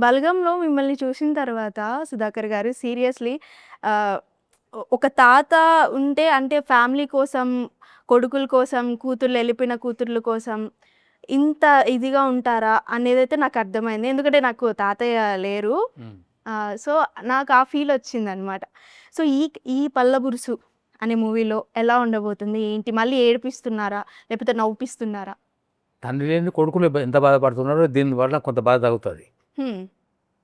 'బలగంలో' మిమ్మల్ని చూసిన తర్వాత సుధాకర్ గారు సీరియస్‌లీ ఆహ్, ఒక తాత ఉంటే అంటే ఫ్యామిలీ కోసం, కొడుకుల కోసం, ఎళ్ళిపోయిన కూతుర్ల కోసం ఇంత ఇదిగా ఉంటారా అనేదైతే నాకు అర్థమైంది. ఎందుకంటే నాకు తాతయ్య లేరు. హ్మ్. సో, నాకు ఆ ఫీల్ వచ్చిందనమాట. సో, ఈ 'పల్లబురుసు' అనే మూవీలో ఎలా ఉండబోతుంది? ఏంటి? మళ్ళీ ఏడిపిస్తున్నారా? లేకపోతే నవ్విపిస్తున్నారా? తండ్రి లేని కొడుకులు ఎంత బాధపడుతున్నారో దీనివల్ల కొంత బాధ తగ్గుతుంది. హ్మ్.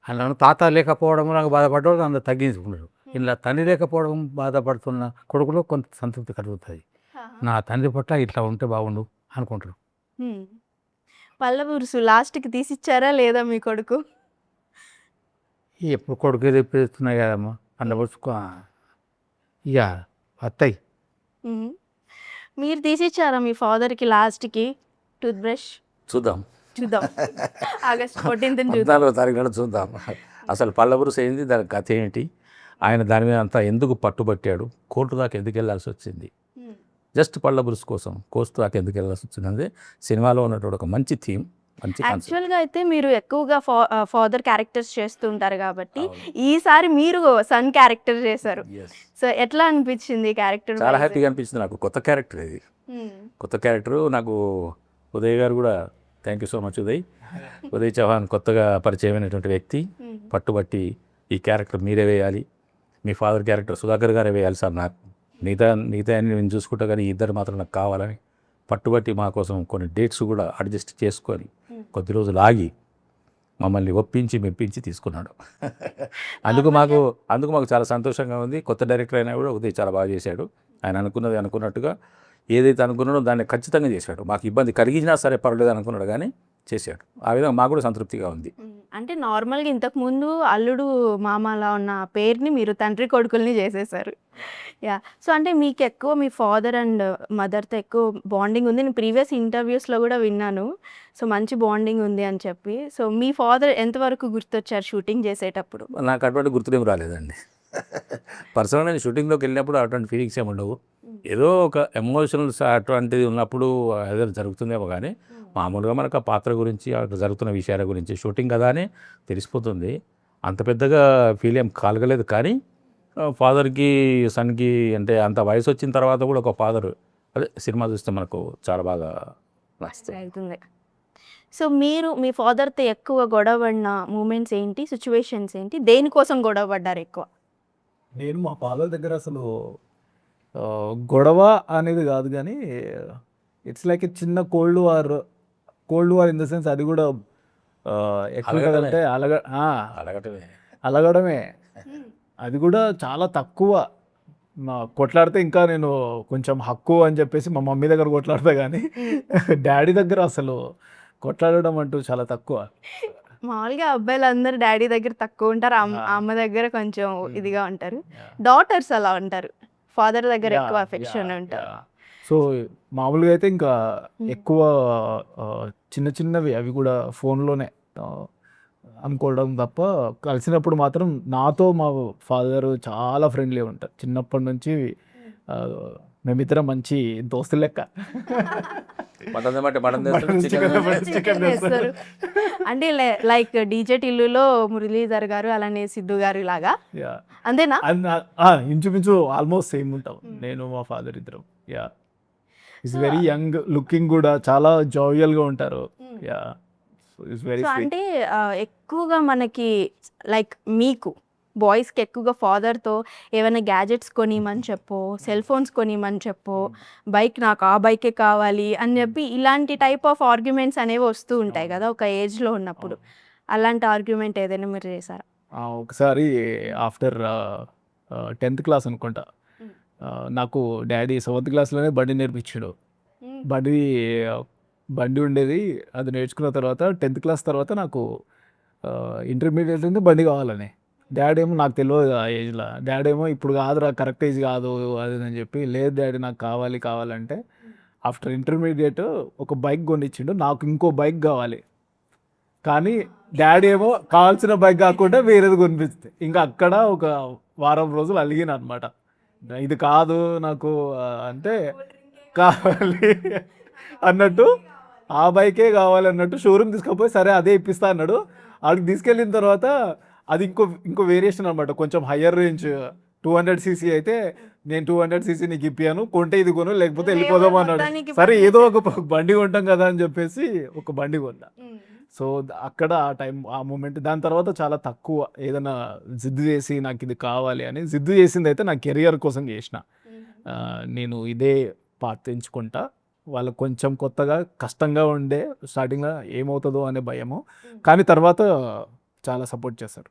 అలా తాత లేకపోవడం నాకు బాధపడ్డాడు అంత తగ్గించుకున్నాడు. ఇలా తండ్రి లేకపోవడం బాధపడుతున్న కొడుకులో కొంత సంతృప్తి కలుగుతుంది. ఆహా! నా తండ్రి పట్ల ఇట్లా ఉంటే బాగుండు అనుకుంటారు. హ్మ్. 'పల్లబురుసు' లాస్ట్‌కి తీసిచ్చారా లేదా మీ కొడుకు? ఎప్పుడు కొడుకు తెప్పిస్తున్నాయి కదమ్మా అన్నపుచ్చుకో ఇక వస్తాయి. హ్మ్. మీరు తీసిచ్చారా మీ ఫాదర్‌కి లాస్ట్‌కి టూత్ బ్రష్? చూద్దాం. చూద్దాం. ఆగస్ట్ 14థ్ చూద్దాం. 14వ తారీఖు నాడు చూద్దాం. అసలు పల్లబురుసు ఏంది, దాని కథ ఏంటి, ఆయన దాని మీద అంతా ఎందుకు పట్టుబట్టాడు, కోర్టు దాకా ఎందుకు వెళ్ళాల్సి వచ్చింది, హ్మ్. జస్ట్ పల్లబురుసు కోసం కోర్టు దాకా ఎందుకు వెళ్ళాల్సి వచ్చింది అనేది సినిమాలో ఉన్నటువంటి ఒక మంచి థీమ్, మంచి కాన్సెప్ట్. యాక్చువల్‌గా అయితే మీరు ఎక్కువగా ఫాదర్ క్యారెక్టర్స్ చేస్తూ ఉంటారు కాబట్టి, అవును. ఈసారి మీరు సన్ క్యారెక్టర్ చేశారు. Yes. సో, ఎట్లా అనిపించింది క్యారెక్టర్ చాలా వైస్? హ్యాపీగా అనిపించింది నాకు. కొత్త క్యారెక్టర్ ఇది, హ్మ్. కొత్త క్యారెక్టరు. నాకు ఉదయ్ గారు కూడా thank you so much Uday. Uday Chauhan కొత్తగా పరిచయమైనటువంటి వ్యక్తి హ్మ్. పట్టుబట్టి ఈ క్యారెక్టర్ మీరే వేయాలి, మీ ఫాదర్ క్యారెక్టర్ సుధాకర్ గారే వేయాలి సార్, నాకు మిగతా అన్ని నేను చూసుకుంటా కానీ ఈ ఇద్దరు మాత్రం నాకు కావాలని పట్టుబట్టి మా కోసం కొన్ని డేట్స్ కూడా అడ్జస్ట్ చేసుకొని కొద్ది రోజులు ఆగి మమ్మల్ని ఒప్పించి మెప్పించి తీసుకున్నాడు. అందుకు మాకు చాలా సంతోషంగా ఉంది. కొత్త డైరెక్టర్ అయినా కూడా ఉదయ్ చాలా బాగా చేశాడు. ఆయన అనుకున్నది అనుకున్నట్టుగా ఏదైతే అనుకున్నాడో దాన్ని ఖచ్చితంగా చేశాడు. మాకు ఇబ్బంది కలిగించినా సరే పర్వాలేదు అనుకున్నాడు కానీ చేశాడు. ఆ విధంగా మాకు కూడా సంతృప్తిగా ఉంది. అంటే నార్మల్‌గా ఇంతకుముందు అల్లుడు, మామ అలా ఉన్న పేరుని మీరు తండ్రి కొడుకుల్ని చేసేసారు. యాహ్! సో, అంటే మీకెక్కువ మీ ఫాదర్ అండ్ మదర్‌తో ఎక్కువ బాండింగ్ ఉంది. నేను ప్రీవియస్ ఇంటర్వ్యూస్‌లో కూడా విన్నాను. సో, మంచి బాండింగ్ ఉంది అని చెప్పి. సో, మీ ఫాదర్ ఎంతవరకు గుర్తొచ్చారు షూటింగ్ చేసేటప్పుడు? నాకు అటువంటి గుర్తులేం రాలేదండి. పర్సనల్గా నేను షూటింగ్లోకి వెళ్ళినప్పుడు అటువంటి ఫీలింగ్స్ ఏమి ఉండవు. ఏదో ఒక ఎమోషనల్స్ అటువంటిది ఉన్నప్పుడు ఏదైనా జరుగుతుందేమో కానీ మామూలుగా మనకు ఆ పాత్ర గురించి అక్కడ జరుగుతున్న విషయాల గురించి షూటింగ్ కదా అని తెలిసిపోతుంది. అంత పెద్దగా ఫీల్ ఏం కలగలేదు. కానీ ఫాదర్కి సన్కి అంటే అంత వయసు వచ్చిన తర్వాత కూడా ఒక ఫాదర్ అదే సినిమా చూస్తే మనకు చాలా బాగా నచ్చుతుంది. అవుతుంది. సో, మీరు మీ ఫాదర్‌తో ఎక్కువ గొడవ పడిన మూమెంట్స్ ఏంటి? సిట్యుయేషన్స్ ఏంటి? దేనికోసం గొడవ పడ్డారు ఎక్కువ? నేను మా ఫాదర్ దగ్గర అసలు గొడవ అనేది కాదు కానీ ఇట్స్ లైక్ ఏ చిన్న cold war in the sense అది కూడా ఎట్లా అలగడమే. అంటే అడగటమే. అలగడమే. అది కూడా చాలా తక్కువ. కొట్లాడితే ఇంకా నేను కొంచెం హక్కు అని చెప్పేసి మా మమ్మీ దగ్గర కొట్లాడతా కానీ డాడీ దగ్గర అసలు కొట్లాడడం అంటూ చాలా తక్కువ. మామూలుగా అబ్బాయిలందరూ డాడీ దగ్గర తక్కువ ఉంటారు. అమ్మ దగ్గర కొంచెం ఇదిగా ఉంటారు. Yeah. డాటర్స్ అలా ఉంటారు. ఫాదర్ దగ్గర Yeah, ఎక్కువ yeah, అఫెక్షన్ ఉంటారు. yeah. సో మామూలుగా అయితే ఇంకా ఎక్కువ చిన్న చిన్నవి అవి కూడా ఫోన్లోనే అనుకోవడం తప్ప కలిసినప్పుడు మాత్రం నాతో మా ఫాదర్ చాలా ఫ్రెండ్లీ ఉంటారు. చిన్నప్పటి నుంచి మేమిద్దరం మంచి దోస్తులు లెక్క. మటన్ తెమ్మంటే మటన్ తెస్తాడు, మటన్ చికెన్ చికెన్ చికెన్ చేస్తారు. అంటే లైక్ డీజే టిల్లులో మురళీధర్ గారు అలానే సిద్ధు గారు లాగా Yeah. అంతేనా? ఇంచుమించు ఆల్మోస్ట్ సేమ్ ఉంటాం నేను మా ఫాదర్ ఇద్దరం. Yeah is very young looking కూడా చాలా జావియల్గా ఉంటారు. యా ఇట్స్ వెరీ సో, అంటే ఎక్కువగా మనకి లైక్ మీకు బాయ్స్‌కి ఎక్కువగా ఫాదర్‌తో ఏమైనా గ్యాజెట్స్ కొనియమని చెప్పో, సెల్ ఫోన్స్ కొనియమని చెప్పో, బైక్ నాకు ఆ బైకే కావాలి అని చెప్పి ఇలాంటి టైప్ ఆఫ్ ఆర్గ్యుమెంట్స్ అనేవి వస్తూ ఉంటాయి కదా ఒక ఏజ్‌లో ఉన్నప్పుడు. అలాంటి ఆర్గ్యుమెంట్ ఏదైనా మీరు చేశారా? ఒకసారి ఆఫ్టర్ 10th క్లాస్ అనుకుంటా నాకు డాడీ 7th క్లాస్లోనే బండి నేర్పించాడు. బండి ఉండేది, అది నేర్చుకున్న తర్వాత 10th క్లాస్ తర్వాత నాకు ఇంటర్మీడియట్ ఉంది బండి కావాలని. డాడీ ఏమో నాకు తెలియదు ఆ ఏజ్లో. డాడీ ఏమో ఇప్పుడు కాదురా కరెక్ట్ ఏజ్ కాదు అది అని చెప్పి, లేదు డాడీ నాకు కావాలంటే ఆఫ్టర్ ఇంటర్మీడియట్ ఒక బైక్ కొనిచ్చిండు. నాకు ఇంకో బైక్ కావాలి కానీ డాడీ ఏమో కావాల్సిన బైక్ కాకుండా వేరేది కొనిపిస్తే ఇంకా అక్కడ ఒక వారం రోజులు అలిగిన అనమాట. ఇది కాదు నాకు అంటే కావాలి అన్నట్టు, ఆ బైకే కావాలి అన్నట్టు షోరూమ్ తీసుకపోయి సరే అదే ఇప్పిస్తా అన్నాడు. ఆడికి తీసుకెళ్ళిన తర్వాత అది ఇంకో వేరియేషన్ అనమాట, కొంచెం హయ్యర్ రేంజ్ 200cc అయితే నేను 200cc నీకు ఇప్పాను, కొంటే ఇది కొను లేకపోతే వెళ్ళిపోదాం అన్నాడు. మొత్తానికి సరే ఏదో ఒక బండి కొంటాం కదా అని చెప్పేసి ఒక బండి కొన్నా. సో అక్కడ ఆ టైం ఆ మూమెంట్, దాని తర్వాత చాలా తక్కువ ఏదైనా జిద్దు చేసి నాకు ఇది కావాలి అని. జిద్దు చేసింది అయితే నా కెరియర్ కోసం చేసిన. నేను ఇదే పాత్ ఎంచుకుంటా, వాళ్ళకు కొంచెం కొత్తగా కష్టంగా ఉండే స్టార్టింగ్లో ఏమవుతుందో అనే భయము, కానీ తర్వాత చాలా సపోర్ట్ చేస్తారు.